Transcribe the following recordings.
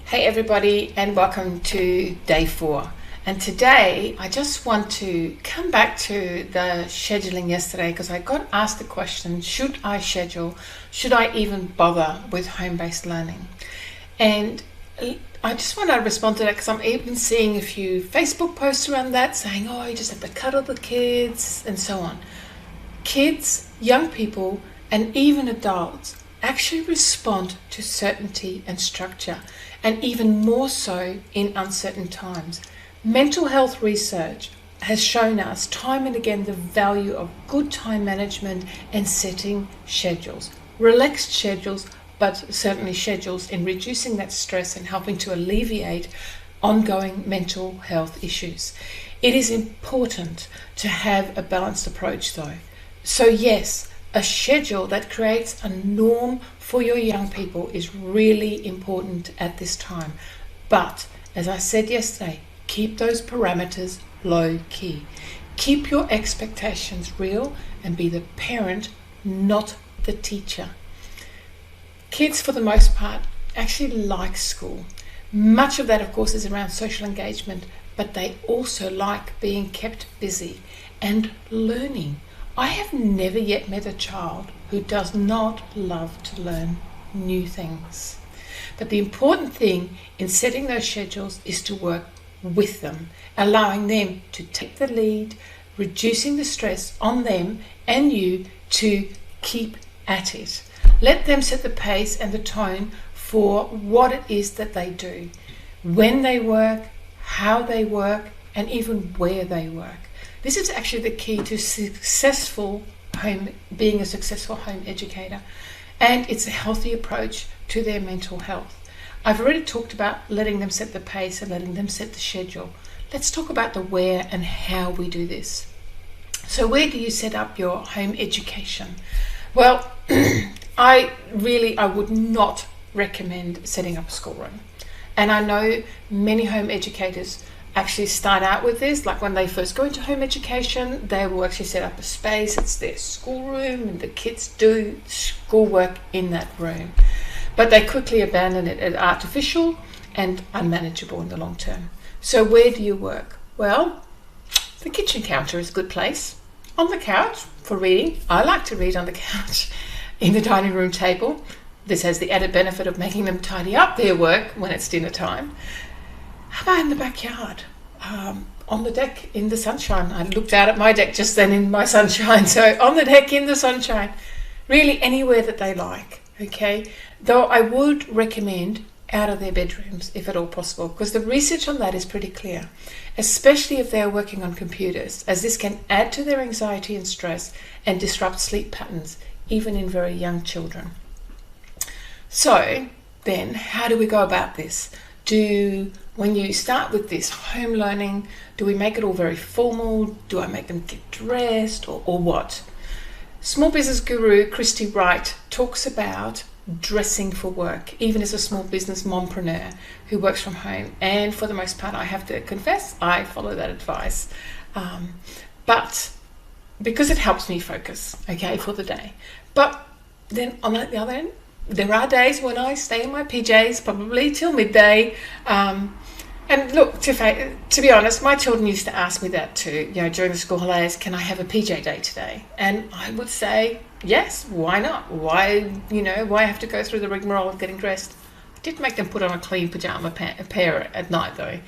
Hey everybody, and welcome to day 4. And today I just want to come back to the scheduling yesterday, because I got asked the question, should I schedule? Should I even bother with home-based learning? And I just want to respond to that, because I'm even seeing a few Facebook posts around that saying, oh, you just have to cuddle the kids and so on. Kids, young people, and even adults actually respond to certainty and structure, and even more so in uncertain times. Mental health research has shown us time and again the value of good time management and setting schedules. Relaxed schedules, but certainly schedules in reducing that stress and helping to alleviate ongoing mental health issues. It is important to have a balanced approach though. So yes, a schedule that creates a norm for your young people is really important at this time. But as I said yesterday, keep those parameters low key. Keep your expectations real and be the parent, not the teacher. Kids, for the most part, actually like school. Much of that, of course, is around social engagement, but they also like being kept busy and learning. I have never yet met a child who does not love to learn new things. But the important thing in setting those schedules is to work with them, allowing them to take the lead, reducing the stress on them and you to keep at it. Let them set the pace and the tone for what it is that they do, when they work, how they work, and even where they work. This is actually the key to being a successful home educator, and it's a healthy approach to their mental health. I've already talked about letting them set the pace and letting them set the schedule. Let's talk about the where and how we do this. So where do you set up your home education? Well, I would not recommend setting up a schoolroom. And I know many home educators actually start out with this, like when they first go into home education, they will actually set up a space, it's their schoolroom, and the kids do schoolwork in that room. But they quickly abandon it as artificial and unmanageable in the long term. So where do you work? Well, the kitchen counter is a good place. On the couch for reading. I like to read on the couch. In the dining room table. This has the added benefit of making them tidy up their work when it's dinner time. How about in the backyard? On the deck in the sunshine. I looked out at my deck just then in my sunshine. So on the deck in the sunshine. Really anywhere that they like. Okay? Though I would recommend out of their bedrooms if at all possible, because the research on that is pretty clear, especially if they're working on computers, as this can add to their anxiety and stress and disrupt sleep patterns, even in very young children. So then, how do we go about this? When you start with this home learning, do we make it all very formal? Do I make them get dressed or what? Small business guru Christy Wright talks about dressing for work, even as a small business mompreneur who works from home. And for the most part, I have to confess, I follow that advice. But because it helps me focus, okay, for the day. But then on the other end, there are days when I stay in my PJs, probably till midday. And look, to be honest, my children used to ask me that too, during the school holidays, can I have a PJ day today? And I would say, yes, why not? Why have to go through the rigmarole of getting dressed? I did make them put on a clean pajama pair at night though.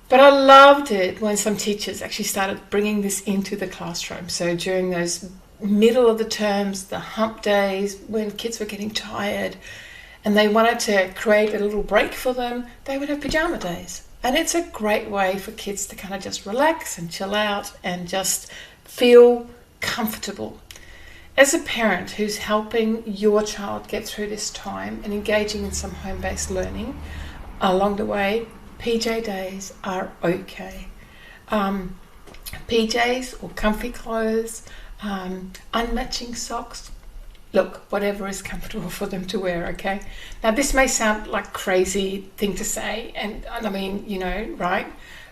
But I loved it when some teachers actually started bringing this into the classroom. So during those middle of the terms, the hump days, when kids were getting tired and they wanted to create a little break for them, they would have pajama days. And it's a great way for kids to kind of just relax and chill out and just feel comfortable. As a parent who's helping your child get through this time and engaging in some home-based learning along the way, PJ days are okay. PJs or comfy clothes, unmatching socks, look, whatever is comfortable for them to wear, okay? Now this may sound like crazy thing to say, and I mean, right?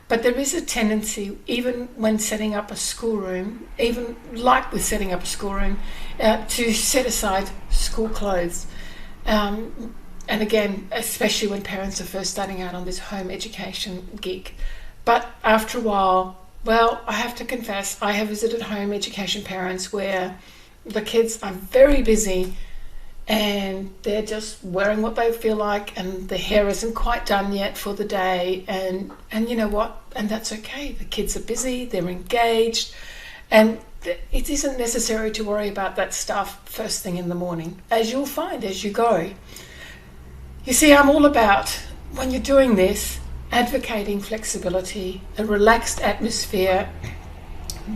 But there is a tendency, even when setting up a schoolroom, even like with setting up a schoolroom, to set aside school clothes. And again, especially when parents are first starting out on this home education gig. But after a while, well, I have to confess, I have visited home education parents where the kids are very busy and they're just wearing what they feel like, and the hair isn't quite done yet for the day, and you know what, and that's okay. The kids are busy, they're engaged, and it isn't necessary to worry about that stuff first thing in the morning, as you'll find as you go. You see, I'm all about, when you're doing this, advocating flexibility, a relaxed atmosphere,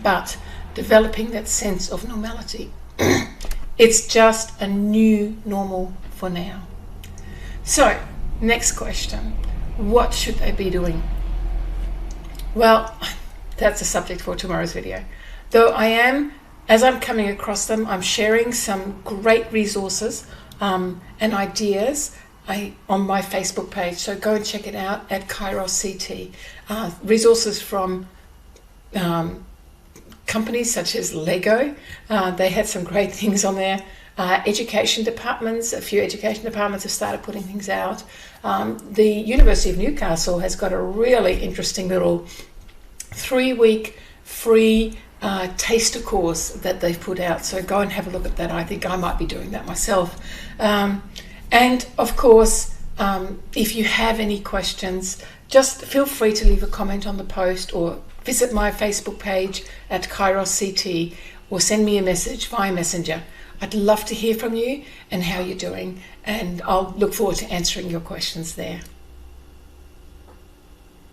but developing that sense of normality. It's just a new normal for now. So, next question. What should they be doing? Well, that's a subject for tomorrow's video. Though as I'm coming across them, I'm sharing some great resources and ideas on my Facebook page. So go and check it out at Kairos CT. Resources from companies such as Lego. They had some great things on there. Education departments, a few education departments have started putting things out. The University of Newcastle has got a really interesting little 3-week free taster course that they've put out. So go and have a look at that. I think I might be doing that myself. And of course, if you have any questions, just feel free to leave a comment on the post or visit my Facebook page at Kairos CT or send me a message via Messenger. I'd love to hear from you and how you're doing, and I'll look forward to answering your questions there.